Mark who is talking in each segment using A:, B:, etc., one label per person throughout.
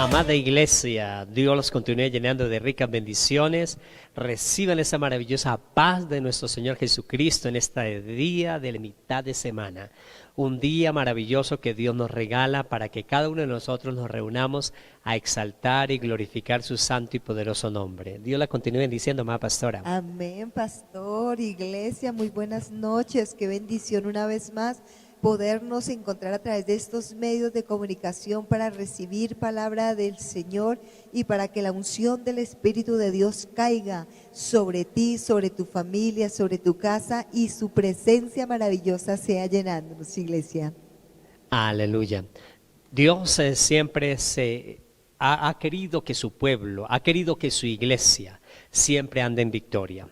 A: Amada iglesia, Dios los continúe llenando de ricas bendiciones. Reciban esa maravillosa paz de nuestro Señor Jesucristo en este día de la mitad de semana. Un día maravilloso que Dios nos regala para que cada uno de nosotros nos reunamos a exaltar y glorificar su santo y poderoso nombre. Dios la continúe bendiciendo, amada pastora.
B: Amén, pastor, iglesia, muy buenas noches. Qué bendición una vez más podernos encontrar a través de estos medios de comunicación para recibir palabra del Señor y para que la unción del Espíritu de Dios caiga sobre ti, sobre tu familia, sobre tu casa y su presencia maravillosa sea llenándonos, iglesia.
A: Aleluya. Dios siempre ha querido que su pueblo, ha querido que su iglesia siempre ande en victoria.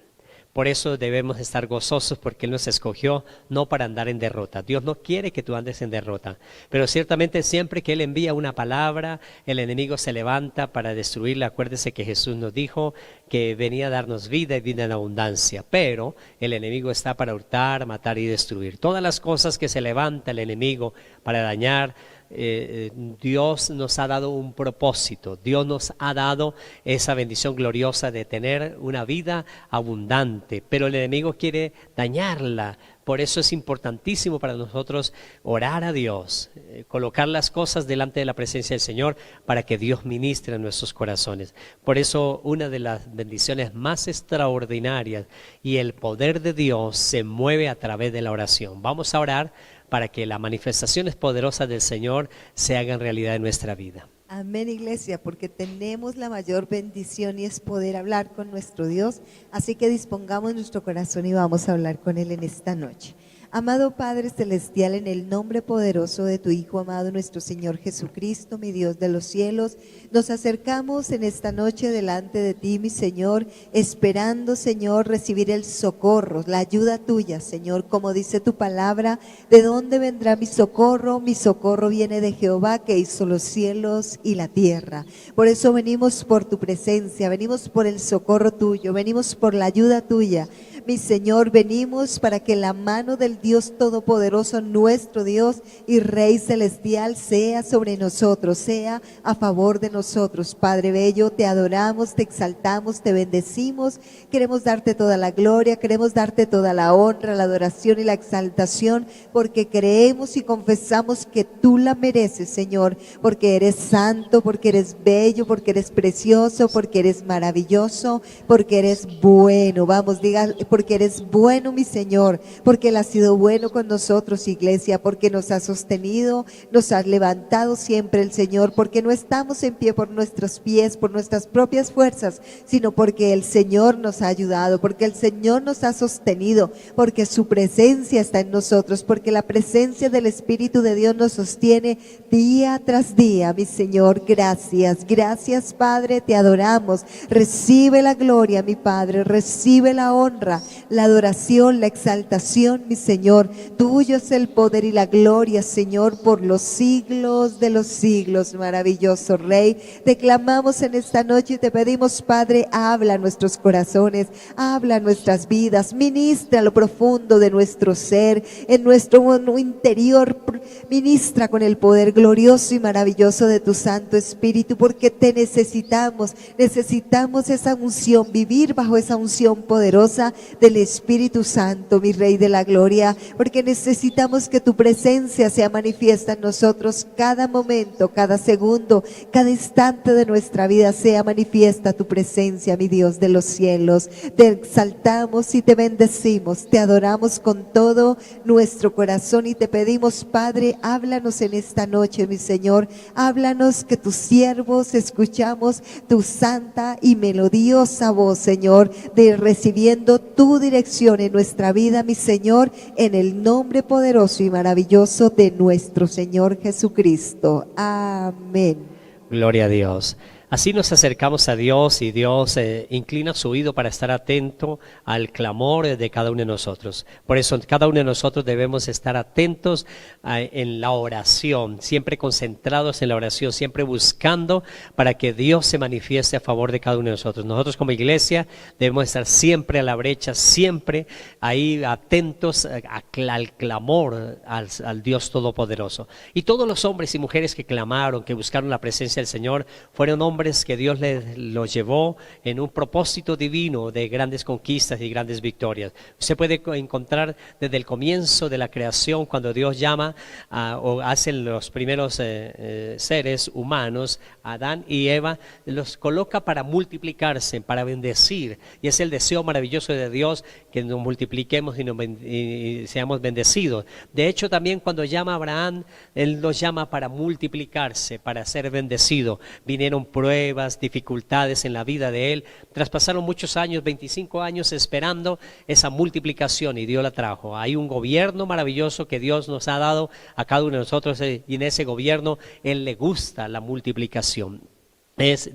A: Por eso debemos estar gozosos porque Él nos escogió no para andar en derrota. Dios no quiere que tú andes en derrota, pero ciertamente siempre que Él envía una palabra, el enemigo se levanta para destruirla. Acuérdese que Jesús nos dijo que venía a darnos vida y vida en abundancia, pero el enemigo está para hurtar, matar y destruir. Todas las cosas que se levanta el enemigo para dañar, Dios nos ha dado un propósito. Dios nos ha dado esa bendición gloriosa de tener una vida abundante, pero el enemigo quiere dañarla. Por eso es importantísimo para nosotros orar a Dios, colocar las cosas delante de la presencia del Señor para que Dios ministre en nuestros corazones. Por eso una de las bendiciones más extraordinarias y el poder de Dios se mueve a través de la oración. Vamos a orar para que las manifestaciones poderosas del Señor se hagan realidad en nuestra vida.
B: Amén, iglesia, porque tenemos la mayor bendición y es poder hablar con nuestro Dios, así que dispongamos nuestro corazón y vamos a hablar con Él en esta noche. Amado Padre Celestial, en el nombre poderoso de tu Hijo amado, nuestro Señor Jesucristo, mi Dios de los cielos, nos acercamos en esta noche delante de ti, mi Señor, esperando, Señor, recibir el socorro, la ayuda tuya, Señor, como dice tu palabra, ¿de dónde vendrá mi socorro? Mi socorro viene de Jehová, que hizo los cielos y la tierra. Por eso venimos por tu presencia, venimos por el socorro tuyo, venimos por la ayuda tuya. Mi Señor, venimos para que la mano del Dios Todopoderoso, nuestro Dios y Rey Celestial, sea sobre nosotros, sea a favor de nosotros. Padre bello, te adoramos, te exaltamos, te bendecimos. Queremos darte toda la gloria, queremos darte toda la honra, la adoración y la exaltación, porque creemos y confesamos que tú la mereces, Señor, porque eres santo, porque eres bello, porque eres precioso, porque eres maravilloso, porque eres bueno. Vamos, diga, porque eres bueno, mi Señor, porque Él ha sido bueno con nosotros, iglesia, porque nos ha sostenido, nos ha levantado siempre el Señor, porque no estamos en pie por nuestros pies, por nuestras propias fuerzas, sino porque el Señor nos ha ayudado, porque el Señor nos ha sostenido, porque su presencia está en nosotros, porque la presencia del Espíritu de Dios nos sostiene día tras día, mi Señor. Gracias, gracias, Padre, te adoramos. Recibe la gloria, mi Padre, recibe la honra, la adoración, la exaltación, mi Señor. Tuyo es el poder y la gloria, Señor, por los siglos de los siglos. Maravilloso Rey, te clamamos en esta noche y te pedimos, Padre, habla a nuestros corazones, habla a nuestras vidas, ministra a lo profundo de nuestro ser, en nuestro interior, ministra con el poder glorioso y maravilloso de tu Santo Espíritu, porque te necesitamos esa unción, vivir bajo esa unción poderosa del Espíritu Santo, mi Rey de la gloria, porque necesitamos que tu presencia sea manifiesta en nosotros cada momento, cada segundo, cada instante de nuestra vida sea manifiesta tu presencia, mi Dios de los cielos. Te exaltamos y te bendecimos, te adoramos con todo nuestro corazón y te pedimos, Padre, háblanos en esta noche, mi Señor, háblanos, que tus siervos escuchamos tu santa y melodiosa voz, Señor, de recibiendo tu dirección en nuestra vida, mi Señor, en el nombre poderoso y maravilloso de nuestro Señor Jesucristo. Amén.
A: Gloria a Dios. Así nos acercamos a Dios y Dios inclina su oído para estar atento al clamor de cada uno de nosotros. Por eso cada uno de nosotros debemos estar atentos en la oración, siempre concentrados en la oración, siempre buscando para que Dios se manifieste a favor de cada uno de nosotros. Nosotros como iglesia debemos estar siempre a la brecha, siempre ahí atentos al clamor al Dios Todopoderoso. Y todos los hombres y mujeres que clamaron, que buscaron la presencia del Señor, fueron hombres que Dios los llevó en un propósito divino de grandes conquistas y grandes victorias. Usted puede encontrar desde el comienzo de la creación, cuando Dios llama o hacen los primeros seres humanos, Adán y Eva, los coloca para multiplicarse, para bendecir. Y es el deseo maravilloso de Dios que nos multipliquemos y seamos bendecidos. De hecho, también cuando llama a Abraham, Él nos llama para multiplicarse, para ser bendecido. Vinieron pruebas, dificultades en la vida de él. Traspasaron muchos años, 25 años esperando esa multiplicación y Dios la trajo. Hay un gobierno maravilloso que Dios nos ha dado a cada uno de nosotros y en ese gobierno Él le gusta la multiplicación.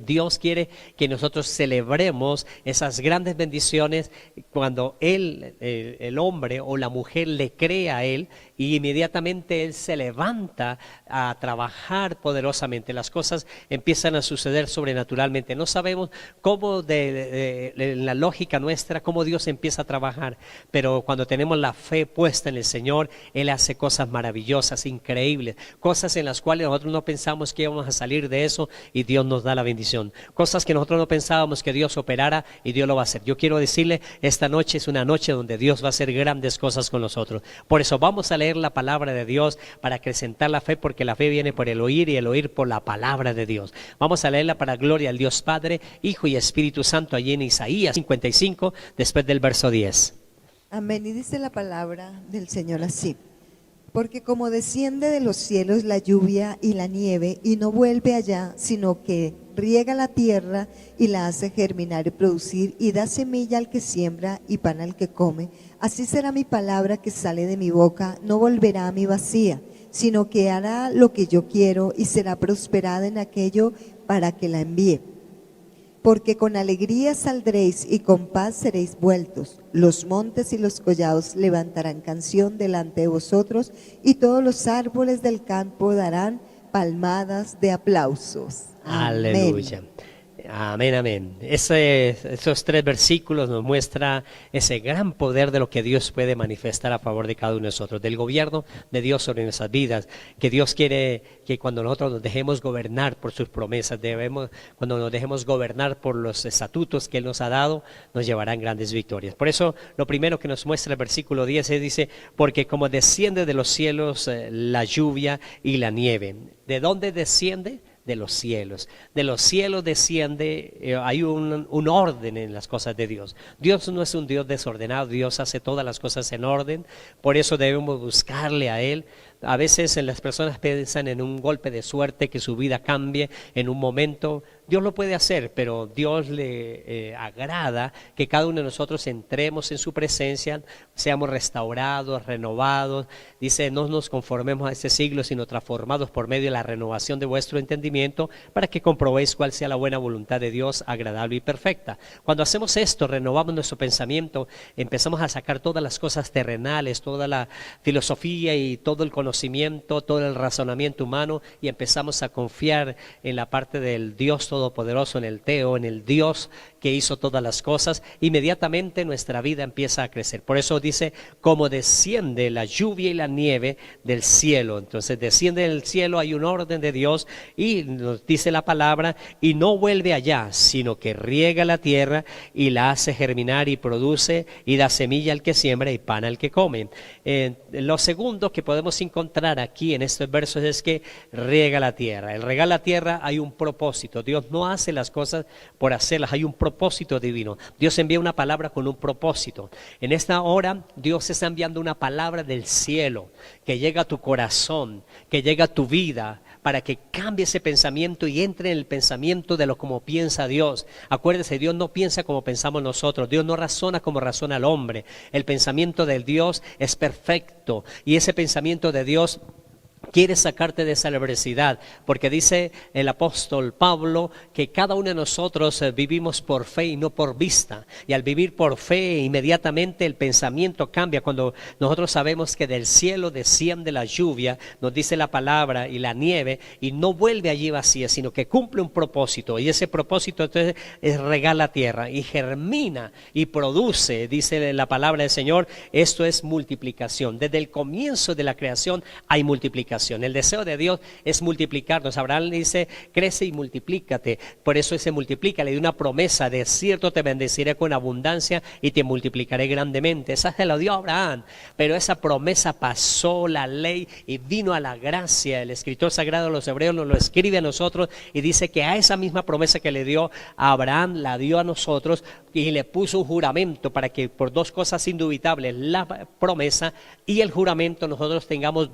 A: Dios quiere que nosotros celebremos esas grandes bendiciones cuando el hombre o la mujer le cree a Él y inmediatamente Él se levanta a trabajar poderosamente. Las cosas empiezan a suceder sobrenaturalmente. No sabemos cómo la lógica nuestra, cómo Dios empieza a trabajar, pero cuando tenemos la fe puesta en el Señor, Él hace cosas maravillosas, increíbles, cosas en las cuales nosotros no pensamos que íbamos a salir de eso y Dios nos da la bendición. Cosas que nosotros no pensábamos que Dios operara y Dios lo va a hacer. Yo quiero decirle, esta noche es una noche donde Dios va a hacer grandes cosas con nosotros. Por eso vamos a leer la palabra de Dios para acrecentar la fe, porque la fe viene por el oír y el oír por la palabra de Dios. Vamos a leerla para gloria al Dios Padre, Hijo y Espíritu Santo, allí en Isaías 55, después del verso 10.
B: Amén. Y dice la palabra del Señor así: porque como desciende de los cielos la lluvia y la nieve y no vuelve allá, sino que riega la tierra y la hace germinar y producir y da semilla al que siembra y pan al que come, así será mi palabra que sale de mi boca, no volverá a mí vacía, sino que hará lo que yo quiero y será prosperada en aquello para que la envíe. Porque con alegría saldréis y con paz seréis vueltos. Los montes y los collados levantarán canción delante de vosotros y todos los árboles del campo darán palmadas de aplausos. Amén.
A: Aleluya. Amén, amén. Esos 3 versículos nos muestra ese gran poder de lo que Dios puede manifestar a favor de cada uno de nosotros, del gobierno de Dios sobre nuestras vidas, que Dios quiere que cuando nosotros nos dejemos gobernar por sus promesas, cuando nos dejemos gobernar por los estatutos que Él nos ha dado, nos llevarán grandes victorias. Por eso, lo primero que nos muestra el versículo 10 dice, porque como desciende de los cielos la lluvia y la nieve. ¿De dónde desciende? De los cielos desciende, hay un orden en las cosas de Dios. Dios no es un Dios desordenado, Dios hace todas las cosas en orden, por eso debemos buscarle a Él. A veces las personas piensan en un golpe de suerte, que su vida cambie en un momento. Dios lo puede hacer, pero Dios le agrada que cada uno de nosotros entremos en su presencia, seamos restaurados, renovados. Dice, no nos conformemos a este siglo, sino transformados por medio de la renovación de vuestro entendimiento, para que comprobéis cuál sea la buena voluntad de Dios, agradable y perfecta. Cuando hacemos esto, renovamos nuestro pensamiento, empezamos a sacar todas las cosas terrenales, toda la filosofía y todo el conocimiento, todo el razonamiento humano, y empezamos a confiar en la parte del Dios Todopoderoso, en el Teo, en el Dios que hizo todas las cosas. Inmediatamente nuestra vida empieza a crecer. Por eso dice, como desciende la lluvia y la nieve del cielo. Entonces desciende del cielo, hay un orden de Dios, y nos dice la palabra, y no vuelve allá, sino que riega la tierra y la hace germinar y produce y da semilla al que siembra y pan al que come. Lo segundo que podemos encontrar aquí en estos versos es que riega la tierra. El regar la tierra hay un propósito. Dios no hace las cosas por hacerlas, hay un propósito divino. Dios envía una palabra con un propósito. En esta hora Dios está enviando una palabra del cielo que llega a tu corazón, que llega a tu vida, para que cambie ese pensamiento y entre en el pensamiento de lo como piensa Dios. Acuérdese, Dios no piensa como pensamos nosotros, Dios no razona como razona el hombre. El pensamiento de Dios es perfecto, y ese pensamiento de Dios quiere sacarte de esa adversidad, porque dice el apóstol Pablo que cada uno de nosotros vivimos por fe y no por vista, y al vivir por fe inmediatamente el pensamiento cambia cuando nosotros sabemos que del cielo desciende la lluvia, nos dice la palabra, y la nieve, y no vuelve allí vacía, sino que cumple un propósito, y ese propósito entonces es regar la tierra y germina y produce, dice la palabra del Señor. Esto es multiplicación. Desde el comienzo de la creación hay multiplicación. El deseo de Dios es multiplicarnos. Abraham dice, crece y multiplícate. Por eso se multiplica, le dio una promesa: de cierto te bendeciré con abundancia y te multiplicaré grandemente. Esa se la dio a Abraham, pero esa promesa pasó la ley y vino a la gracia. El escritor sagrado de los Hebreos nos lo escribe a nosotros y dice que a esa misma promesa que le dio a Abraham la dio a nosotros, y le puso un juramento para que por dos cosas indubitables, la promesa y el juramento, nosotros tengamos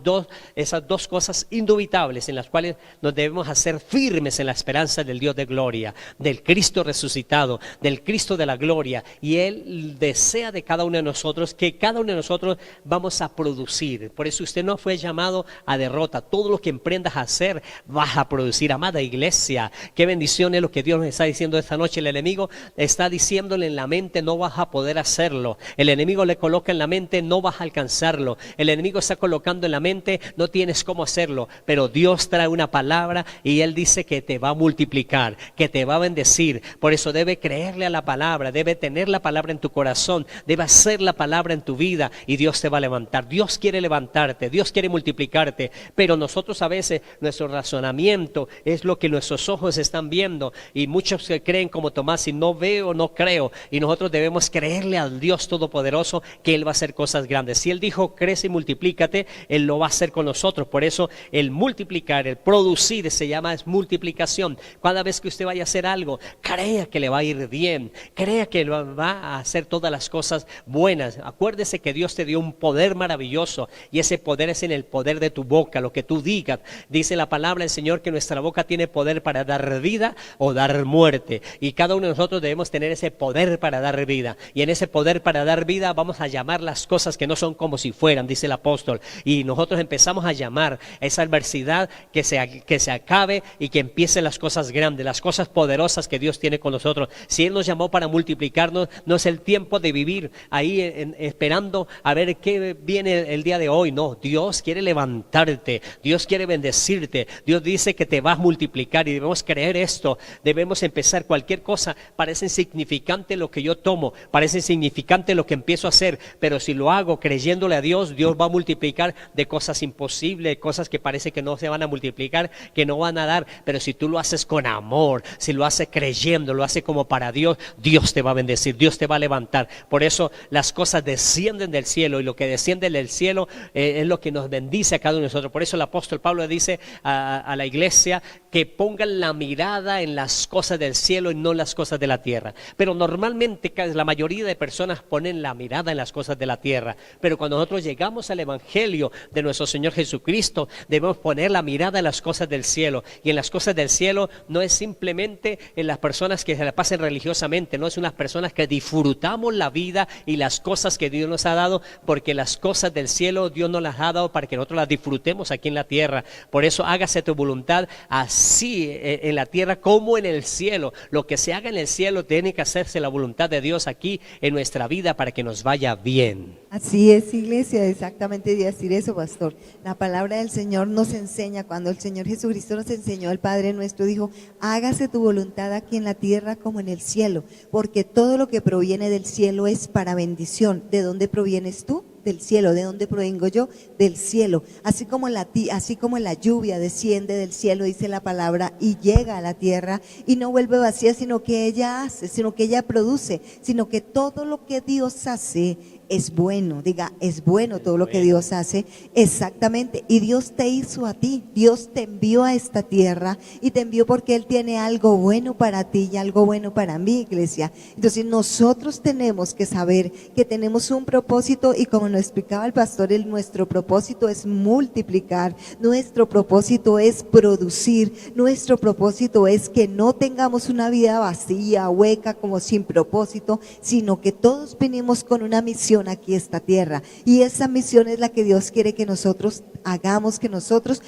A: esas dos cosas indubitables en las cuales nos debemos hacer firmes en la esperanza del Dios de gloria, del Cristo resucitado, del Cristo de la gloria. Y Él desea de cada uno de nosotros que cada uno de nosotros vamos a producir. Por eso usted no fue llamado a derrota. Todo lo que emprendas a hacer vas a producir. Amada iglesia, qué bendición es lo que Dios nos está diciendo esta noche. El enemigo está diciéndole en la mente: no vas a poder hacerlo. El enemigo le coloca en la mente: no vas a alcanzarlo. El enemigo está colocando en la mente: no tienes cómo hacerlo. Pero Dios trae una palabra y Él dice que te va a multiplicar, que te va a bendecir. Por eso debe creerle a la palabra, debe tener la palabra en tu corazón, debe hacer la palabra en tu vida, y Dios te va a levantar. Dios quiere levantarte, Dios quiere multiplicarte, pero nosotros a veces nuestro razonamiento es lo que nuestros ojos están viendo, y muchos creen como Tomás: si no veo, no creo. Y nosotros debemos creerle al Dios Todopoderoso que Él va a hacer cosas grandes. Si Él dijo crece y multiplícate, Él lo va a hacer con nosotros. Por eso el multiplicar, el producir se llama multiplicación. Cada vez que usted vaya a hacer algo, crea que le va a ir bien, crea que va a hacer todas las cosas buenas. Acuérdese que Dios te dio un poder maravilloso, y ese poder es en el poder de tu boca, lo que tú digas. Dice la palabra del Señor que nuestra boca tiene poder para dar vida o dar muerte, y cada uno de nosotros debemos tener ese poder para dar vida. Y en ese poder para dar vida vamos a llamar las cosas que no son como si fueran, dice el apóstol. Y nosotros empezamos a llamar a esa adversidad que se acabe, y que empiecen las cosas grandes, las cosas poderosas que Dios tiene con nosotros. Si Él nos llamó para multiplicarnos, no es el tiempo de vivir ahí esperando a ver qué viene el día de hoy. No, Dios quiere levantarte, Dios quiere bendecirte. Dios dice que te vas a multiplicar, y debemos creer esto. Debemos empezar. Cualquier cosa parece insignificante lo que yo tomo, parece insignificante lo que empiezo a hacer, pero si lo hago creyéndole a Dios, Dios va a multiplicar de cosas imposibles, cosas que parece que no se van a multiplicar, que no van a dar. Pero si tú lo haces con amor, si lo haces creyendo, lo haces como para Dios, Dios te va a bendecir, Dios te va a levantar. Por eso las cosas descienden del cielo, y lo que desciende del cielo es lo que nos bendice a cada uno de nosotros. Por eso el apóstol Pablo dice a la iglesia que pongan la mirada en las cosas del cielo y no en las cosas de la tierra. Pero normalmente la mayoría de personas ponen la mirada en las cosas de la tierra. Pero cuando nosotros llegamos al evangelio de nuestro Señor Jesucristo, debemos poner la mirada en las cosas del cielo. Y en las cosas del cielo no es simplemente en las personas que se la pasen religiosamente, no es unas personas que disfrutamos la vida y las cosas que Dios nos ha dado, porque las cosas del cielo Dios nos las ha dado para que nosotros las disfrutemos aquí en la tierra. Por eso hágase tu voluntad así en la tierra como en el cielo. Lo que se haga en el cielo tiene que hacerse la voluntad de Dios aquí en nuestra vida para que nos vaya bien.
B: Así es, iglesia, exactamente decir eso, pastor. La palabra del Señor nos enseña, cuando el Señor Jesucristo nos enseñó, el Padre nuestro dijo: hágase tu voluntad aquí en la tierra como en el cielo, porque todo lo que proviene del cielo es para bendición. ¿De dónde provienes tú? Del cielo. ¿De dónde provengo yo? Del cielo. Así como la lluvia desciende del cielo, dice la palabra, y llega a la tierra y no vuelve vacía, sino que ella hace, sino que ella produce, sino que todo lo que Dios hace es bueno. Diga, es bueno todo lo que Dios hace, exactamente. Y Dios te hizo a ti, Dios te envió a esta tierra, y te envió porque Él tiene algo bueno para ti y algo bueno para mí, iglesia. Entonces nosotros tenemos que saber que tenemos un propósito, y como nos explicaba el pastor, nuestro propósito es multiplicar, nuestro propósito es producir, nuestro propósito es que no tengamos una vida vacía, hueca, como sin propósito, sino que todos venimos con una misión misión aquí a esta tierra. Y esa misión es la que Dios quiere que nosotros hagamos, que nosotros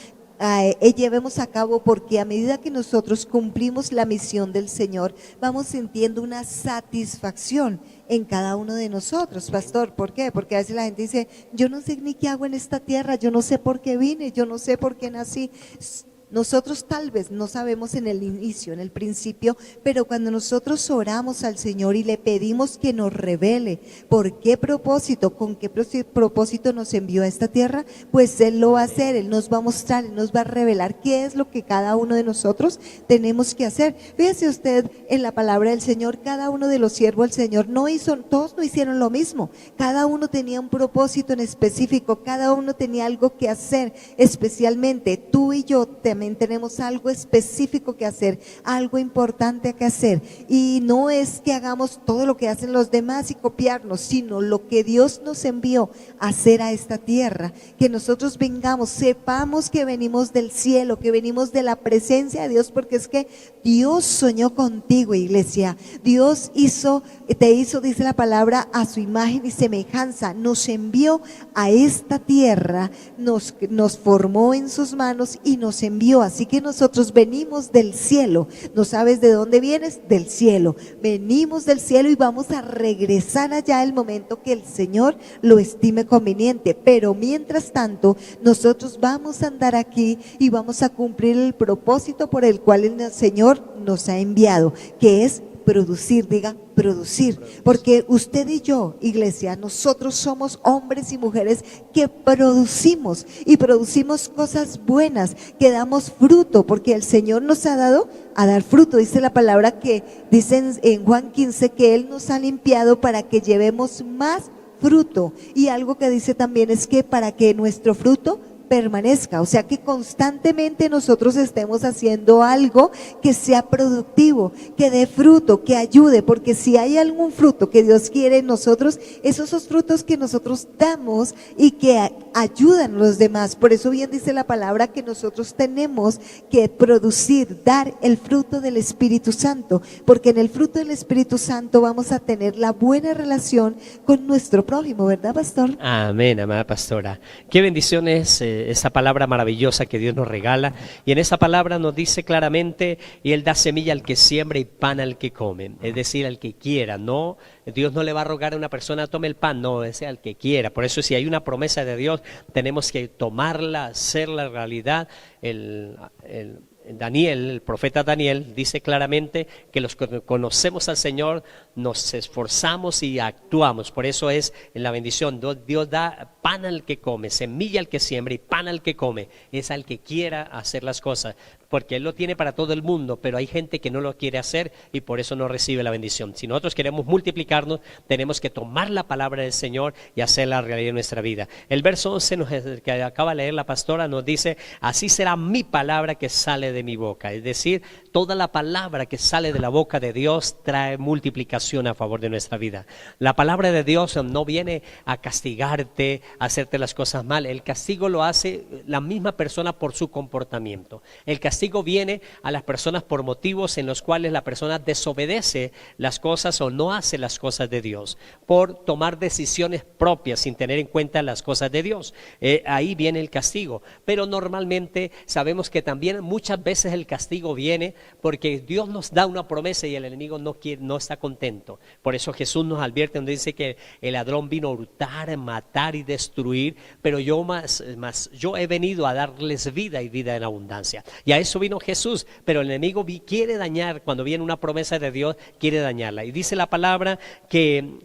B: llevemos a cabo, porque a medida que nosotros cumplimos la misión del Señor, vamos sintiendo una satisfacción en cada uno de nosotros, pastor. ¿Por qué? Porque a veces la gente dice, yo no sé ni qué hago en esta tierra, yo no sé por qué vine, yo no sé por qué nací. Nosotros tal vez no sabemos en el inicio, en el principio, pero cuando nosotros oramos al Señor y le pedimos que nos revele por qué propósito, con qué propósito nos envió a esta tierra, pues Él lo va a hacer, Él nos va a mostrar, Él nos va a revelar qué es lo que cada uno de nosotros tenemos que hacer. Fíjese usted en la palabra del Señor, cada uno de los siervos del Señor todos no hicieron lo mismo, cada uno tenía un propósito en específico, cada uno tenía algo que hacer, especialmente tú y yo también tenemos algo específico que hacer, algo importante que hacer, y no es que hagamos todo lo que hacen los demás y copiarnos, sino lo que Dios nos envió a hacer a esta tierra, que nosotros vengamos, sepamos que venimos del cielo, que venimos de la presencia de Dios, porque es que Dios soñó contigo, iglesia. Dios te hizo, dice la palabra, a su imagen y semejanza, nos envió a esta tierra, nos formó en sus manos y nos envió. Así que nosotros venimos del cielo. ¿No sabes de dónde vienes? Del cielo. Venimos del cielo y vamos a regresar allá el momento que el Señor lo estime conveniente. Pero mientras tanto, nosotros vamos a andar aquí y vamos a cumplir el propósito por el cual el Señor nos ha enviado, que es producir, diga producir, porque usted y yo, iglesia, nosotros somos hombres y mujeres que producimos y producimos cosas buenas, que damos fruto, porque el Señor nos ha dado a dar fruto. Dice la palabra que dicen en Juan 15 que Él nos ha limpiado para que llevemos más fruto, y algo que dice también es que para que nuestro fruto permanezca, o sea que constantemente nosotros estemos haciendo algo que sea productivo, que dé fruto, que ayude, porque si hay algún fruto que Dios quiere en nosotros, esos son frutos que nosotros damos y que ayudan a los demás. Por eso bien dice la palabra que nosotros tenemos que producir, dar el fruto del Espíritu Santo, porque en el fruto del Espíritu Santo vamos a tener la buena relación con nuestro prójimo, ¿verdad, pastor?
A: Amén, amada pastora. Qué bendición es esa palabra maravillosa que Dios nos regala, y en esa palabra nos dice claramente, y Él da semilla al que siembra y pan al que come, es decir, al que quiera. No, Dios no le va a rogar a una persona tome el pan, no, es al que quiera. Por eso si hay una promesa de Dios, tenemos que tomarla, hacerla realidad. Daniel, el profeta Daniel, dice claramente que los que conocemos al Señor nos esforzamos y actuamos. Por eso es en la bendición, Dios da pan al que come, semilla al que siembra y pan al que come. Es al que quiera hacer las cosas, porque Él lo tiene para todo el mundo, pero hay gente que no lo quiere hacer y por eso no recibe la bendición. Si nosotros queremos multiplicarnos, tenemos que tomar la palabra del Señor y hacerla realidad en nuestra vida. El verso 11 que acaba de leer la pastora nos dice, así será mi palabra que sale de mi boca. Es decir, toda la palabra que sale de la boca de Dios trae multiplicación a favor de nuestra vida. La palabra de Dios no viene a castigarte, a hacerte las cosas mal. El castigo lo hace la misma persona por su comportamiento. El castigo viene a las personas por motivos en los cuales la persona desobedece las cosas o no hace las cosas de Dios, por tomar decisiones propias sin tener en cuenta las cosas de Dios. Ahí viene el castigo. Pero normalmente sabemos que también muchas veces el castigo viene porque Dios nos da una promesa y el enemigo no está contento. Por eso Jesús nos advierte donde dice que el ladrón vino a hurtar, matar y destruir, pero yo he venido a darles vida y vida en abundancia. Y a eso vino Jesús, pero el enemigo quiere dañar, cuando viene una promesa de Dios, quiere dañarla. Y dice la palabra que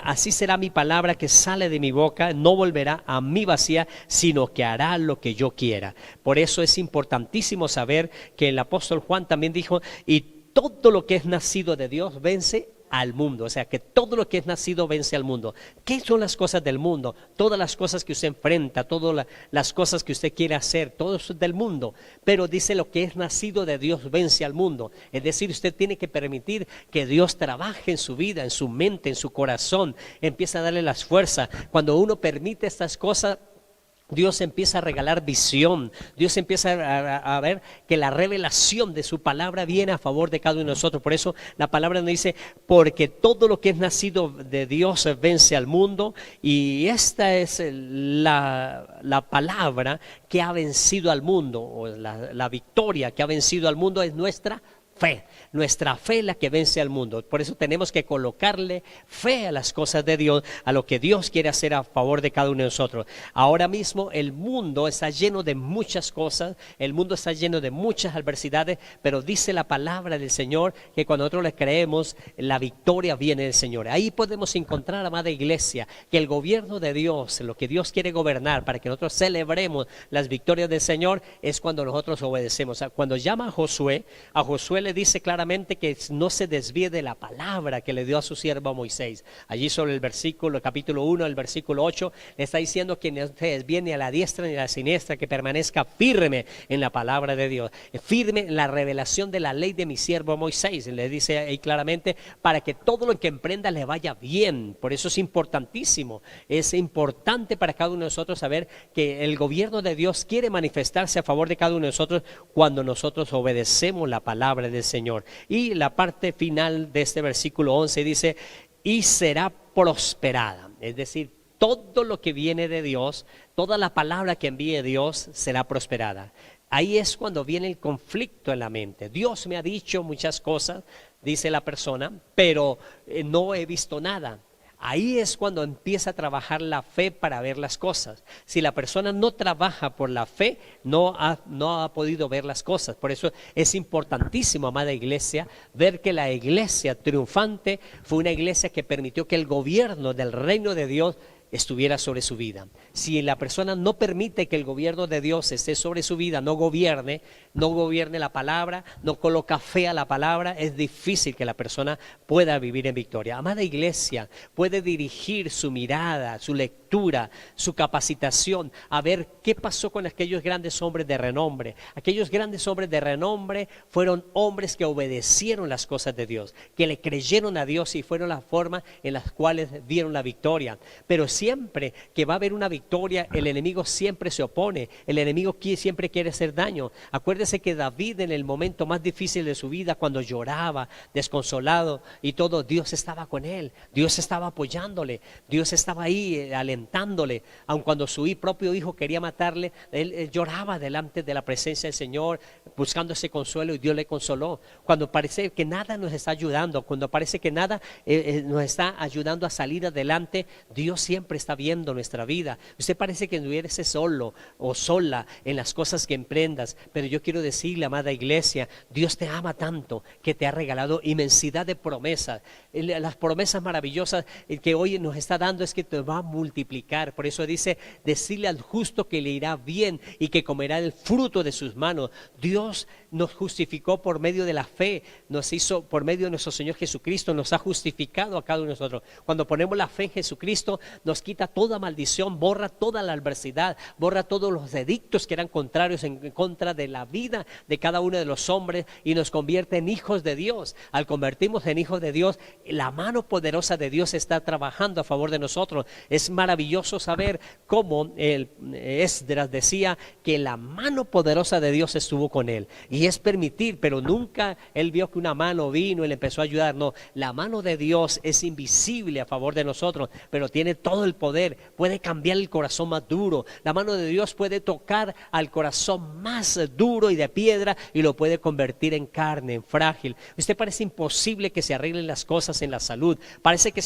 A: así será mi palabra que sale de mi boca, no volverá a mí vacía, sino que hará lo que yo quiera. Por eso es importantísimo saber que el apóstol Juan también dijo, y todo lo que es nacido de Dios vence al mundo. O sea que todo lo que es nacido vence al mundo. ¿Qué son las cosas del mundo? Todas las cosas que usted enfrenta, todas las cosas que usted quiere hacer, todo eso es del mundo. Pero dice lo que es nacido de Dios vence al mundo. Es decir, usted tiene que permitir que Dios trabaje en su vida, en su mente, en su corazón. Empieza a darle las fuerzas. Cuando uno permite estas cosas, Dios empieza a regalar visión. Dios empieza a ver que la revelación de su palabra viene a favor de cada uno de nosotros. Por eso la palabra nos dice, porque todo lo que es nacido de Dios vence al mundo. Y esta es la palabra que ha vencido al mundo, o la victoria que ha vencido al mundo es nuestra fe. Nuestra fe es la que vence al mundo. Por eso tenemos que colocarle fe a las cosas de Dios, a lo que Dios quiere hacer a favor de cada uno de nosotros. Ahora mismo el mundo está lleno de muchas cosas, el mundo está lleno de muchas adversidades, pero dice la palabra del Señor que cuando nosotros le creemos, la victoria viene del Señor. Ahí podemos encontrar, amada iglesia, que el gobierno de Dios, lo que Dios quiere gobernar para que nosotros celebremos las victorias del Señor, es cuando nosotros obedecemos. Cuando llama a Josué le dice claramente que no se desvíe de la palabra que le dio a su siervo Moisés. Allí sobre el versículo, capítulo 1, el versículo 8, le está diciendo que no se desvíe ni a la diestra ni a la siniestra, que permanezca firme en la palabra de Dios, firme en la revelación de la ley de mi siervo Moisés. Le dice ahí claramente, para que todo lo que emprenda le vaya bien. Por eso es importantísimo, es importante para cada uno de nosotros saber que el gobierno de Dios quiere manifestarse a favor de cada uno de nosotros cuando nosotros obedecemos la palabra del Señor. Y la parte final de este versículo 11 dice, y será prosperada. Es decir, todo lo que viene de Dios, toda la palabra que envíe Dios será prosperada. Ahí es cuando viene el conflicto en la mente. Dios me ha dicho muchas cosas, dice la persona, pero no he visto nada. Ahí es cuando empieza a trabajar la fe para ver las cosas. Si la persona no trabaja por la fe, no ha podido ver las cosas. Por eso es importantísimo, amada iglesia, ver que la iglesia triunfante fue una iglesia que permitió que el gobierno del reino de Dios estuviera sobre su vida. Si la persona no permite que el gobierno de Dios esté sobre su vida, no gobierne la palabra, no coloca fe a la palabra, es difícil que la persona pueda vivir en victoria. Amada iglesia, puede dirigir su mirada, su lectura, su capacitación a ver qué pasó con aquellos grandes hombres de renombre. Aquellos grandes hombres de renombre fueron hombres que obedecieron las cosas de Dios, que le creyeron a Dios y fueron la forma en las cuales dieron la victoria. Pero siempre que va a haber una victoria, el enemigo siempre se opone, el enemigo siempre quiere hacer daño. Acuérdese que David, en el momento más difícil de su vida, cuando lloraba, desconsolado y todo, Dios estaba con él, Dios estaba apoyándole, Dios estaba ahí alentándole. Aun cuando su propio hijo quería matarle, él lloraba delante de la presencia del Señor, buscando ese consuelo, y Dios le consoló. Cuando parece que nada nos está ayudando, cuando parece que nada nos está ayudando a salir adelante, Dios siempre está viendo nuestra vida. Usted parece que estuviese solo o sola en las cosas que emprendas, pero yo quiero decirle, amada iglesia, Dios te ama tanto que te ha regalado inmensidad de promesas. Las promesas maravillosas que hoy nos está dando es que te va a multiplicar. Por eso dice, decirle al justo que le irá bien y que comerá el fruto de sus manos. Dios nos justificó por medio de la fe, nos hizo por medio de nuestro Señor Jesucristo, nos ha justificado a cada uno de nosotros. Cuando ponemos la fe en Jesucristo, nos quita toda maldición, borra toda la adversidad, borra todos los edictos que eran contrarios en contra de la vida de cada uno de los hombres, y nos convierte en hijos de Dios. Al convertirnos en hijos de Dios, la mano poderosa de Dios está trabajando a favor de nosotros. Es maravilloso saber cómo Esdras decía que la mano poderosa de Dios estuvo con él, y es permitir, pero nunca él vio que una mano vino y le empezó a ayudar. No, la mano de Dios es invisible a favor de nosotros, pero tiene todo el poder, puede cambiar el corazón más duro. La mano de Dios puede tocar al corazón más duro y de piedra y lo puede convertir en carne, en frágil. Usted parece imposible que se arreglen las cosas en la salud, parece que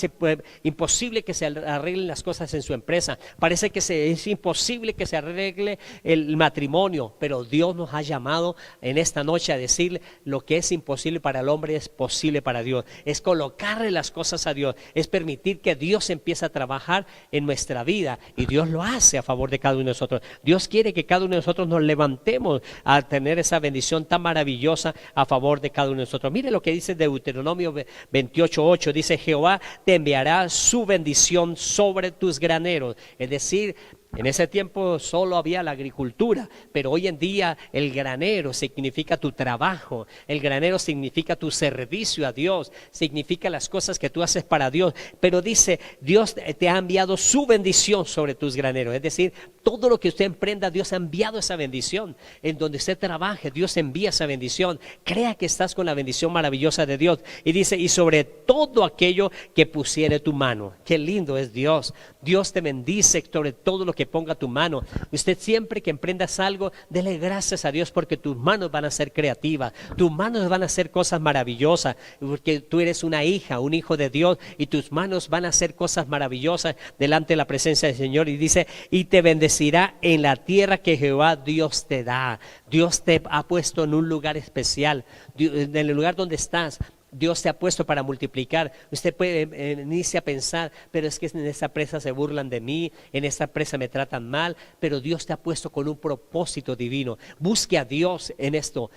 A: imposible que se arreglen las cosas en su empresa, parece que es imposible que se arregle el matrimonio, pero Dios nos ha llamado en esta noche a decir lo que es imposible para el hombre es posible para Dios. Es colocarle las cosas a Dios, es permitir que Dios empiece a trabajar en nuestra vida, y Dios lo hace a favor de cada uno de nosotros. Dios quiere que cada uno de nosotros nos levantemos a tener esa bendición tan maravillosa a favor de cada uno de nosotros. Mire lo que dice Deuteronomio 28:8, dice: Jehová te enviará su bendición sobre tus graneros. Es decir, en ese tiempo solo había la agricultura, pero hoy en día el granero significa tu trabajo, el granero significa tu servicio a Dios, significa las cosas que tú haces para Dios. Pero dice, Dios te ha enviado su bendición sobre tus graneros, es decir, todo lo que usted emprenda, Dios ha enviado esa bendición. En donde usted trabaje, Dios envía esa bendición. Crea que estás con la bendición maravillosa de Dios. Y dice, y sobre todo aquello que pusiere tu mano. Qué lindo es Dios. Dios te bendice sobre todo lo que ponga tu mano. Usted siempre que emprendas algo, dele gracias a Dios porque tus manos van a ser creativas. Tus manos van a hacer cosas maravillosas. Porque tú eres una hija, un hijo de Dios, y tus manos van a hacer cosas maravillosas delante de la presencia del Señor. Y dice, y te bendecirá en la tierra que Jehová Dios te da. Dios te ha puesto en un lugar especial, en el lugar donde estás. Dios te ha puesto para multiplicar. Usted puede inicia a pensar, pero es que en esta empresa se burlan de mí, en esta empresa me tratan mal, pero Dios te ha puesto con un propósito divino. Busque a Dios en esto,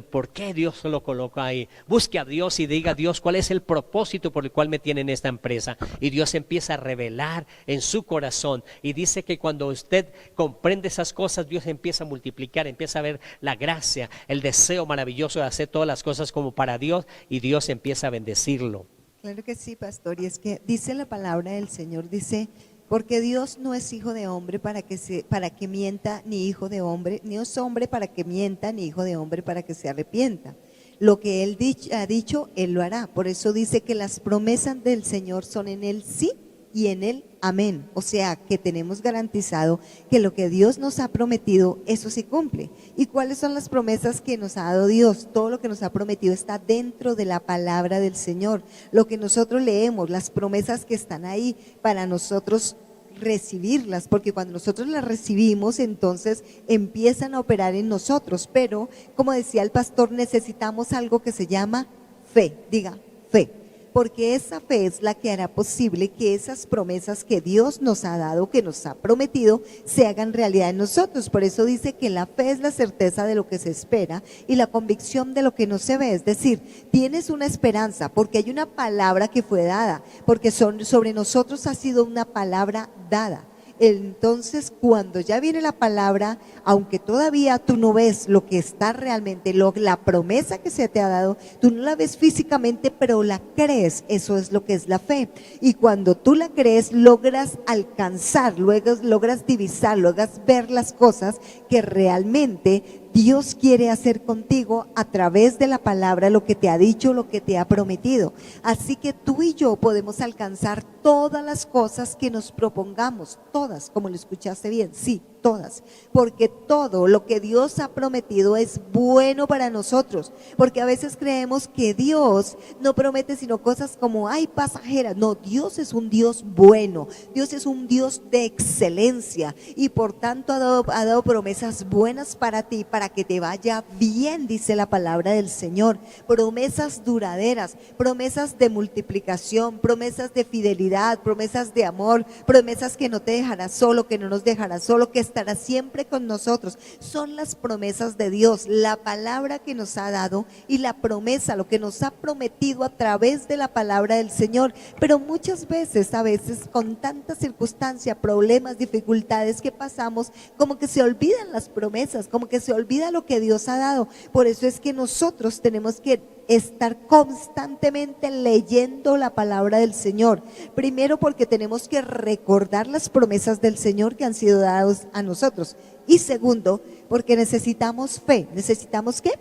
A: por qué Dios lo colocó ahí. Busque a Dios y diga a Dios cuál es el propósito por el cual me tiene en esta empresa. Y Dios empieza a revelar en su corazón. Y dice que cuando usted comprende esas cosas, Dios empieza a multiplicar, empieza a ver la gracia, el deseo maravilloso de hacer todas las cosas como para Dios, y Dios empieza a bendecirlo.
B: Claro que sí, pastor, y es que dice la palabra del Señor, dice, porque Dios no es hijo de hombre para que mienta, ni hijo de hombre, ni es hombre para que mienta, ni hijo de hombre para que se arrepienta. Lo que Él ha dicho, Él lo hará. Por eso dice que las promesas del Señor son en Él sí y en Él amén. O sea, que tenemos garantizado que lo que Dios nos ha prometido, eso sí cumple. ¿Y cuáles son las promesas que nos ha dado Dios? Todo lo que nos ha prometido está dentro de la palabra del Señor. Lo que nosotros leemos, las promesas que están ahí para nosotros recibirlas, porque cuando nosotros las recibimos, entonces empiezan a operar en nosotros. Pero, como decía el pastor, necesitamos algo que se llama fe. Diga, fe. Porque esa fe es la que hará posible que esas promesas que Dios nos ha dado, que nos ha prometido, se hagan realidad en nosotros. Por eso dice que la fe es la certeza de lo que se espera y la convicción de lo que no se ve. Es decir, tienes una esperanza porque hay una palabra que fue dada, porque sobre nosotros ha sido una palabra dada. Entonces, cuando ya viene la palabra, aunque todavía tú no ves lo que está realmente, la promesa que se te ha dado, tú no la ves físicamente, pero la crees. Eso es lo que es la fe. Y cuando tú la crees, logras alcanzar, logras divisar, logras ver las cosas que realmente Dios quiere hacer contigo a través de la palabra, lo que te ha dicho, lo que te ha prometido. Así que tú y yo podemos alcanzar todas las cosas que nos propongamos, todas, como lo escuchaste bien, sí, todas, porque todo lo que Dios ha prometido es bueno para nosotros, porque a veces creemos que Dios no promete sino cosas como, ay, pasajeras. No, Dios es un Dios bueno, Dios es un Dios de excelencia y por tanto ha dado promesas buenas para ti, para que te vaya bien, dice la palabra del Señor. Promesas duraderas, promesas de multiplicación, promesas de fidelidad, promesas de amor, promesas que no te dejará solo, que no nos dejará solo, que estará siempre con nosotros. Son las promesas de Dios, la palabra que nos ha dado y la promesa, lo que nos ha prometido a través de la palabra del Señor. Pero muchas veces, a veces con tantas circunstancias, problemas, dificultades que pasamos, como que se olvidan las promesas, como que se olvida lo que Dios ha dado. Por eso es que nosotros tenemos que estar constantemente leyendo la palabra del Señor. Primero porque tenemos que recordar las promesas del Señor que han sido dadas a nosotros. Y segundo, porque necesitamos fe. ¿Necesitamos qué?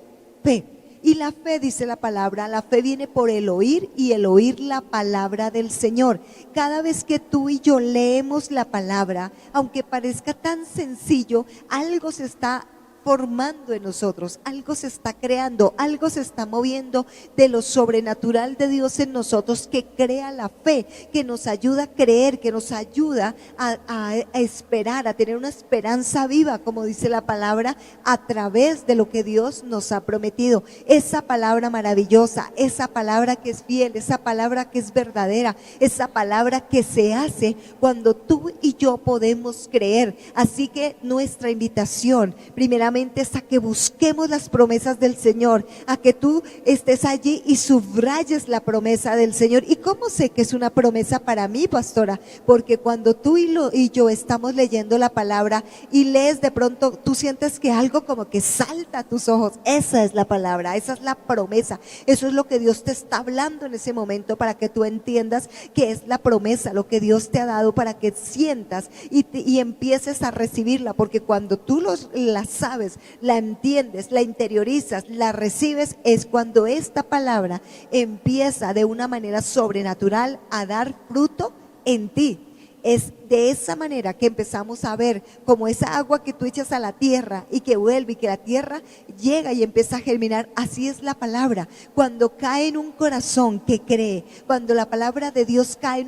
B: Fe. Y la fe, dice la palabra, la fe viene por el oír y el oír la palabra del Señor. Cada vez que tú y yo leemos la palabra, aunque parezca tan sencillo, algo se está formando en nosotros, algo se está creando, algo se está moviendo de lo sobrenatural de Dios en nosotros, que crea la fe, que nos ayuda a creer, que nos ayuda a esperar, a tener una esperanza viva, como dice la palabra, a través de lo que Dios nos ha prometido. Esa palabra maravillosa, esa palabra que es fiel, esa palabra que es verdadera, esa palabra que se hace cuando tú y yo podemos creer. Así que nuestra invitación, primeramente, verdaderamente es a que busquemos las promesas del Señor, a que tú estés allí y subrayes la promesa del Señor. ¿Y cómo sé que es una promesa para mí, pastora? Porque cuando tú y yo estamos leyendo la palabra y lees, de pronto tú sientes que algo como que salta a tus ojos. Esa es la palabra, esa es la promesa, eso es lo que Dios te está hablando en ese momento, para que tú entiendas que es la promesa, lo que Dios te ha dado, para que sientas y empieces a recibirla, porque cuando tú la sabes, la entiendes, la interiorizas, la recibes, es cuando esta palabra empieza de una manera sobrenatural a dar fruto en ti. Es de esa manera que empezamos a ver como esa agua que tú echas a la tierra y que vuelve y que la tierra llega y empieza a germinar. Así es la palabra. Cuando cae en un corazón que cree, cuando la palabra de Dios cae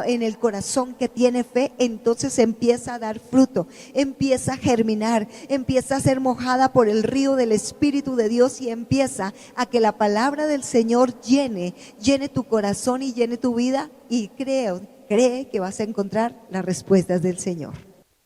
B: en el corazón que tiene fe, entonces empieza a dar fruto, empieza a germinar, empieza a ser mojada por el río del Espíritu de Dios y empieza a que la palabra del Señor llene tu corazón y llene tu vida, y cree que vas a encontrar las respuestas del Señor.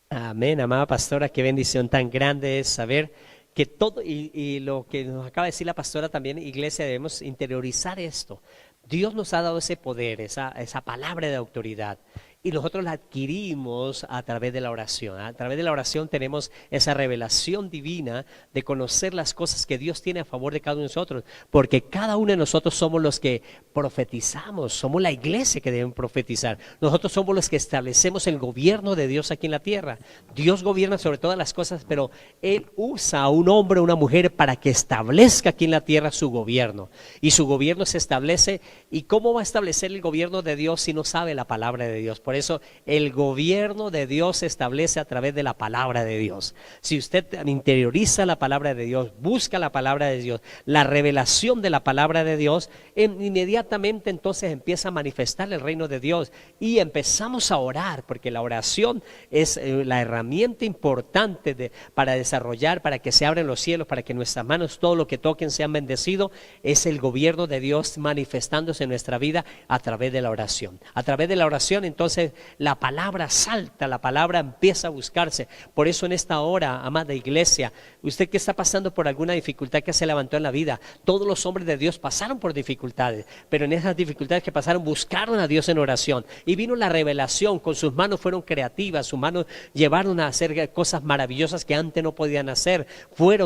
A: Amén, amada pastora, qué bendición tan grande es saber que todo, y lo que nos acaba de decir la pastora también, iglesia, debemos interiorizar esto. Dios nos ha dado ese poder, esa palabra de autoridad, y nosotros la adquirimos a través de la oración. A través de la oración tenemos esa revelación divina de conocer las cosas que Dios tiene a favor de cada uno de nosotros, porque cada uno de nosotros somos los que profetizamos, somos la iglesia que deben profetizar. Nosotros somos los que establecemos el gobierno de Dios aquí en la tierra. Dios gobierna sobre todas las cosas, pero Él usa a un hombre o una mujer para que establezca aquí en la tierra su gobierno. Y su gobierno se establece. ¿Y cómo va a establecer el gobierno de Dios si no sabe la palabra de Dios? Por eso el gobierno de Dios se establece a través de la palabra de Dios. Si usted interioriza la palabra de Dios, busca la palabra de Dios, la revelación de la palabra de Dios, inmediatamente entonces empieza a manifestar el reino de Dios y empezamos a orar, porque la oración es la herramienta importante para desarrollar, para que se abran los cielos, para que nuestras manos, todo lo que toquen, sean bendecidos. Es el gobierno de Dios manifestándose en nuestra vida a través de la oración. A través de la oración, entonces, la palabra salta, la palabra empieza a buscarse. Por eso en esta hora, amada iglesia, usted que está pasando por alguna dificultad que se levantó en la vida, todos los hombres de Dios pasaron por dificultades, pero en esas dificultades que pasaron buscaron a Dios en oración y vino la revelación. Con sus manos fueron creativas, sus manos llevaron a hacer cosas maravillosas que antes no podían hacer,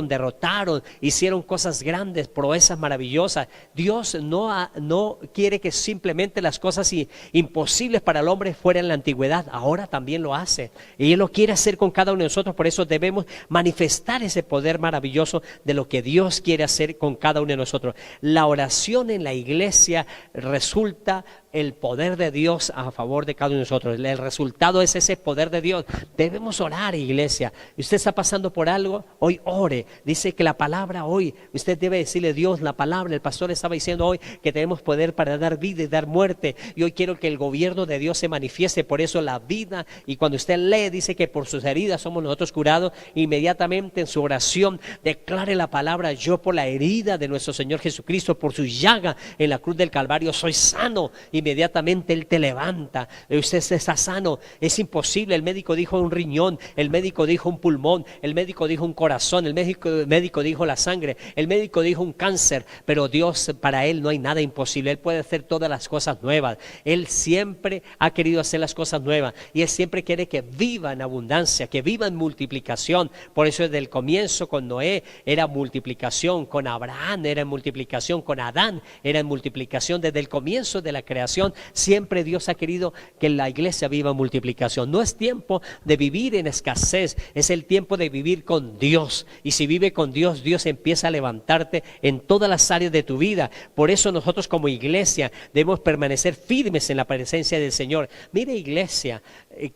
A: derrotaron, hicieron cosas grandes, proezas maravillosas. Dios no quiere que simplemente las cosas imposibles para el hombre fuera en la antigüedad, ahora también lo hace y Él lo quiere hacer con cada uno de nosotros. Por eso debemos manifestar ese poder maravilloso de lo que Dios quiere hacer con cada uno de nosotros. La oración en la iglesia resulta el poder de Dios a favor de cada uno de nosotros. El resultado es ese poder de Dios. Debemos orar, iglesia. Usted está pasando por algo, hoy ore. Dice que la palabra hoy, usted debe decirle a Dios la palabra. El pastor estaba diciendo hoy que tenemos poder para dar vida y dar muerte, y hoy quiero que el gobierno de Dios se manifieste. Por eso la vida, y cuando usted lee, dice que por sus heridas somos nosotros curados. Inmediatamente en su oración declare la palabra: yo por la herida de nuestro Señor Jesucristo, por su llaga en la cruz del Calvario, soy sano. Inmediatamente Él te levanta, usted está sano. Es imposible, el médico dijo un riñón, el médico dijo un pulmón, el médico dijo un corazón, el médico dijo la sangre, el médico dijo un cáncer, pero Dios, para Él no hay nada imposible. Él puede hacer todas las cosas nuevas. Él siempre ha querido hacer las cosas nuevas y Él siempre quiere que viva en abundancia, que viva en multiplicación. Por eso desde el comienzo con Noé era multiplicación, con Abraham era en multiplicación, con Adán era en multiplicación. Desde el comienzo de la creación siempre Dios ha querido que la iglesia viva en multiplicación. No es tiempo de vivir en escasez, es el tiempo de vivir con Dios. Y si vive con Dios, Dios empieza a levantarte en todas las áreas de tu vida. Por eso nosotros como iglesia debemos permanecer firmes en la presencia del Señor. Mire, iglesia,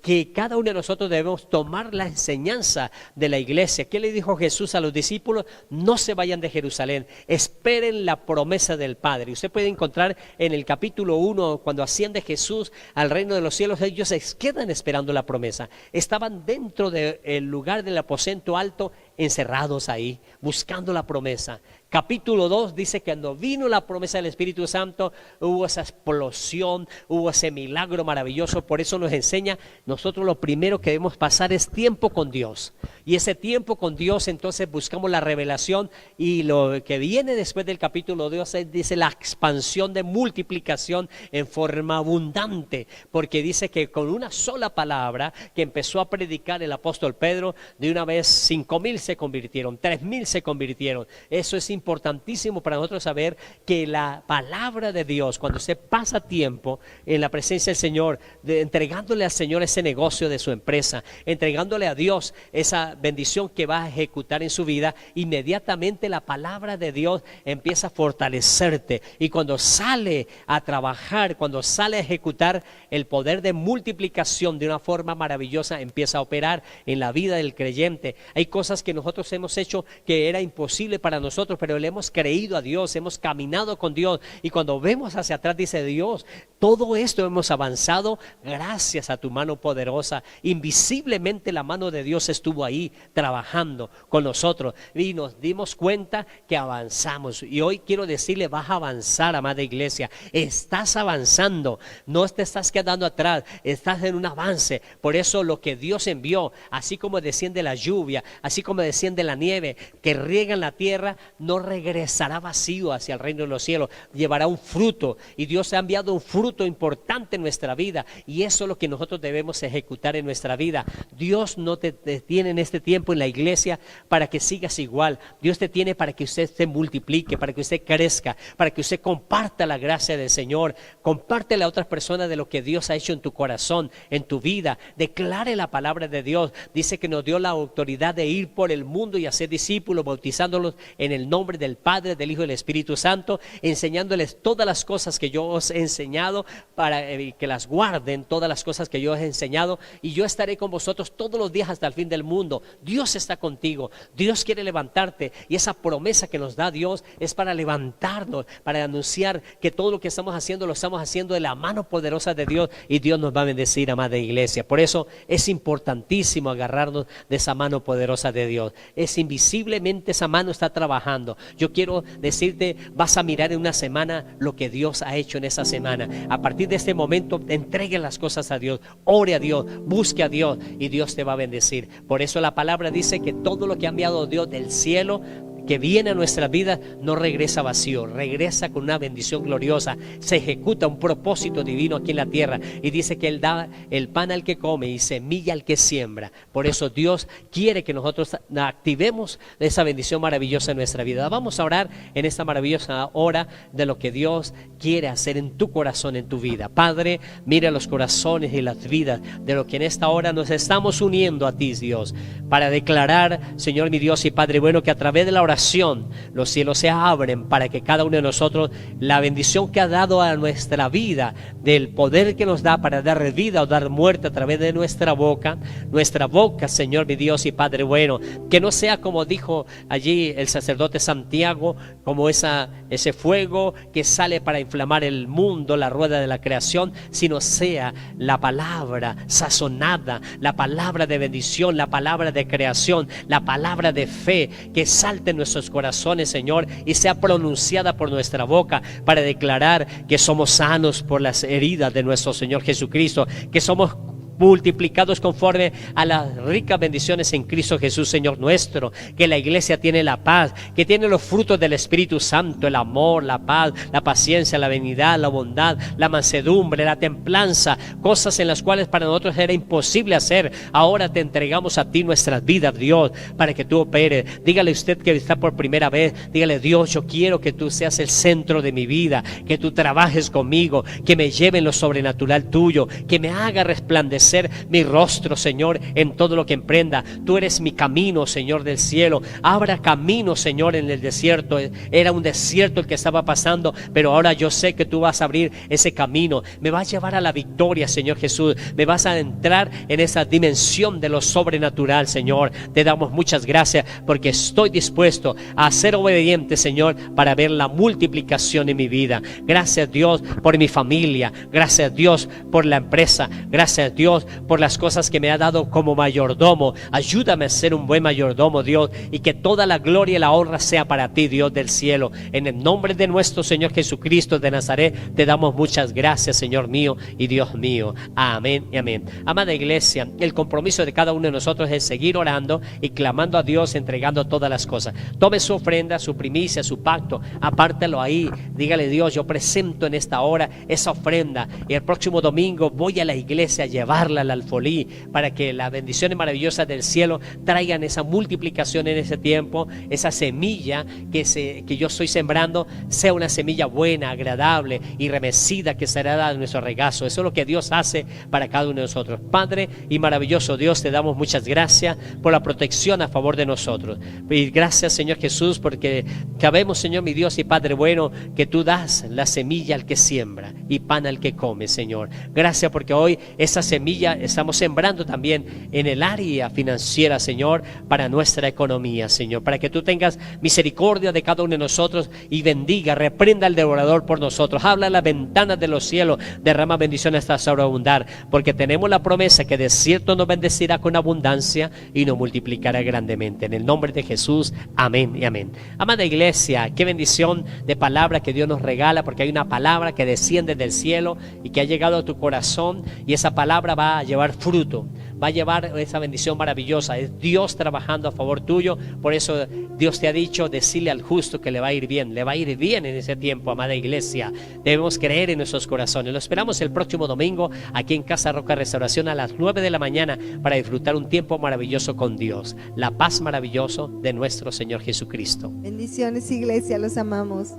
A: que cada uno de nosotros debemos tomar la enseñanza de la iglesia. ¿Qué le dijo Jesús a los discípulos? No se vayan de Jerusalén, esperen la promesa del Padre. Usted puede encontrar en el capítulo 1, cuando asciende Jesús al reino de los cielos, ellos se quedan esperando la promesa. Estaban dentro del lugar del aposento alto encerrados ahí, buscando la promesa. Capítulo 2 dice que cuando vino la promesa del Espíritu Santo, hubo esa explosión, hubo ese milagro maravilloso. Por eso nos enseña, nosotros lo primero que debemos pasar es tiempo con Dios. Y ese tiempo con Dios, entonces buscamos la revelación, y lo que viene después del capítulo 2 dice la expansión de multiplicación en forma abundante, porque dice que con una sola palabra que empezó a predicar el apóstol Pedro, de una vez 5,000 se convirtieron, 3,000 se convirtieron. Eso es importantísimo para nosotros saber que la palabra de Dios, cuando usted pasa tiempo en la presencia del Señor, entregándole al Señor ese negocio de su empresa, entregándole a Dios esa bendición que va a ejecutar en su vida, inmediatamente la palabra de Dios empieza a fortalecerte, y cuando sale a trabajar, cuando sale a ejecutar, el poder de multiplicación de una forma maravillosa empieza a operar en la vida del creyente. Hay cosas que nosotros hemos hecho que era imposible para nosotros, pero le hemos creído a Dios, hemos caminado con Dios, y cuando vemos hacia atrás dice Dios, todo esto hemos avanzado gracias a tu mano poderosa. Invisiblemente la mano de Dios estuvo ahí trabajando con nosotros, y nos dimos cuenta que avanzamos. Y hoy quiero decirle, vas a avanzar, amada iglesia, estás avanzando, no te estás quedando atrás, estás en un avance. Por eso lo que Dios envió, así como desciende la lluvia, así como desciende la nieve que riega en la tierra, no regresará vacío hacia el reino de los cielos, llevará un fruto, y Dios ha enviado un fruto importante en nuestra vida, y eso es lo que nosotros debemos ejecutar en nuestra vida. Dios no te tiene en este tiempo en la iglesia para que sigas igual. Dios te tiene para que usted se multiplique, para que usted crezca, para que usted comparta la gracia del Señor, compártele a otras personas de lo que Dios ha hecho en tu corazón, en tu vida. Declare la palabra de Dios. Dice que nos dio la autoridad de ir por el mundo y hacer discípulos, bautizándolos en el nombre del Padre, del Hijo y del Espíritu Santo, enseñándoles todas las cosas que yo os he enseñado, para que las guarden, todas las cosas que yo os he enseñado, y yo estaré con vosotros todos los días hasta el fin del mundo. Dios está contigo, Dios quiere levantarte, y esa promesa que nos da Dios es para levantarnos, para anunciar que todo lo que estamos haciendo lo estamos haciendo de la mano poderosa de Dios, y Dios nos va a bendecir, amada iglesia. Por eso es importantísimo agarrarnos de esa mano poderosa de Dios. Es invisiblemente esa mano está trabajando. Yo quiero decirte, vas a mirar en una semana lo que Dios ha hecho en esa semana. A partir de este momento, entregue las cosas a Dios, ore a Dios, busque a Dios, y Dios te va a bendecir. Por eso la palabra dice que todo lo que ha enviado Dios del cielo, que viene a nuestra vida, no regresa vacío, regresa con una bendición gloriosa. Se ejecuta un propósito divino aquí en la tierra, y dice que Él da el pan al que come y semilla al que siembra. Por eso Dios quiere que nosotros activemos esa bendición maravillosa en nuestra vida. Vamos a orar en esta maravillosa hora de lo que Dios quiere hacer en tu corazón, en tu vida. Padre, mira los corazones y las vidas de lo que en esta hora nos estamos uniendo a ti, Dios, para declarar, Señor mi Dios y Padre bueno, que a través de la oración los cielos se abren para que cada uno de nosotros, la bendición que ha dado a nuestra vida, del poder que nos da para dar vida o dar muerte a través de nuestra boca, Señor mi Dios y Padre bueno, que no sea como dijo allí el sacerdote Santiago, como ese fuego que sale para inflamar el mundo, la rueda de la creación, sino sea la palabra sazonada, la palabra de bendición, la palabra de creación, la palabra de fe que salte en nuestros corazones, Señor, y sea pronunciada por nuestra boca para declarar que somos sanos por las heridas de nuestro Señor Jesucristo, que somos multiplicados conforme a las ricas bendiciones en Cristo Jesús, Señor nuestro, que la iglesia tiene la paz, que tiene los frutos del Espíritu Santo, el amor, la paz, la paciencia, la benignidad, la bondad, la mansedumbre, la templanza, cosas en las cuales para nosotros era imposible hacer. Ahora te entregamos a ti nuestras vidas, Dios, para que tú operes. Dígale usted que está por primera vez, dígale: Dios, yo quiero que tú seas el centro de mi vida, que tú trabajes conmigo, que me lleve en lo sobrenatural tuyo, que me haga resplandecer mi rostro, Señor, en todo lo que emprenda. Tú eres mi camino, Señor del cielo. Abra camino, Señor, en el desierto. Era un desierto el que estaba pasando, pero ahora yo sé que tú vas a abrir ese camino. Me vas a llevar a la victoria, Señor Jesús. Me vas a entrar en esa dimensión de lo sobrenatural, Señor. Te damos muchas gracias porque estoy dispuesto a ser obediente, Señor, para ver la multiplicación en mi vida. Gracias, Dios, por mi familia. Gracias, Dios, por la empresa. Gracias, Dios, Dios, por las cosas que me ha dado como mayordomo. Ayúdame a ser un buen mayordomo, Dios, y que toda la gloria y la honra sea para ti, Dios del cielo. En el nombre de nuestro Señor Jesucristo de Nazaret, te damos muchas gracias, Señor mío y Dios mío. Amén y amén. Amada iglesia, el compromiso de cada uno de nosotros es seguir orando y clamando a Dios, entregando todas las cosas. Tome su ofrenda, su primicia, su pacto, apártelo ahí. Dígale: Dios, yo presento en esta hora esa ofrenda, y el próximo domingo voy a la iglesia a llevarla al alfolí, para que las bendiciones maravillosas del cielo traigan esa multiplicación en ese tiempo. Esa semilla que yo estoy sembrando sea una semilla buena, agradable y remecida, que será dada en nuestro regazo. Eso es lo que Dios hace para cada uno de nosotros. Padre y maravilloso Dios, te damos muchas gracias por la protección a favor de nosotros. Y gracias, Señor Jesús, porque sabemos, Señor mi Dios y Padre bueno, que tú das la semilla al que siembra y pan al que come, Señor. Gracias porque hoy esa semilla estamos sembrando también en el área financiera, Señor, para nuestra economía, Señor, para que tú tengas misericordia de cada uno de nosotros y bendiga, reprenda al devorador por nosotros. Habla a las ventanas de los cielos, derrama bendiciones hasta sobreabundar, porque tenemos la promesa que de cierto nos bendecirá con abundancia y nos multiplicará grandemente. En el nombre de Jesús, amén y amén. Amada iglesia, qué bendición de palabra que Dios nos regala, porque hay una palabra que desciende del cielo y que ha llegado a tu corazón, y esa palabra va a llevar fruto, va a llevar esa bendición maravillosa. Es Dios trabajando a favor tuyo. Por eso Dios te ha dicho: decirle al justo que le va a ir bien. Le va a ir bien en ese tiempo, amada iglesia. Debemos creer en nuestros corazones. Lo esperamos el próximo domingo aquí en Casa Roca Restauración a las 9 de la mañana para disfrutar un tiempo maravilloso con Dios. La paz maravillosa de nuestro Señor Jesucristo.
B: Bendiciones, iglesia, los amamos.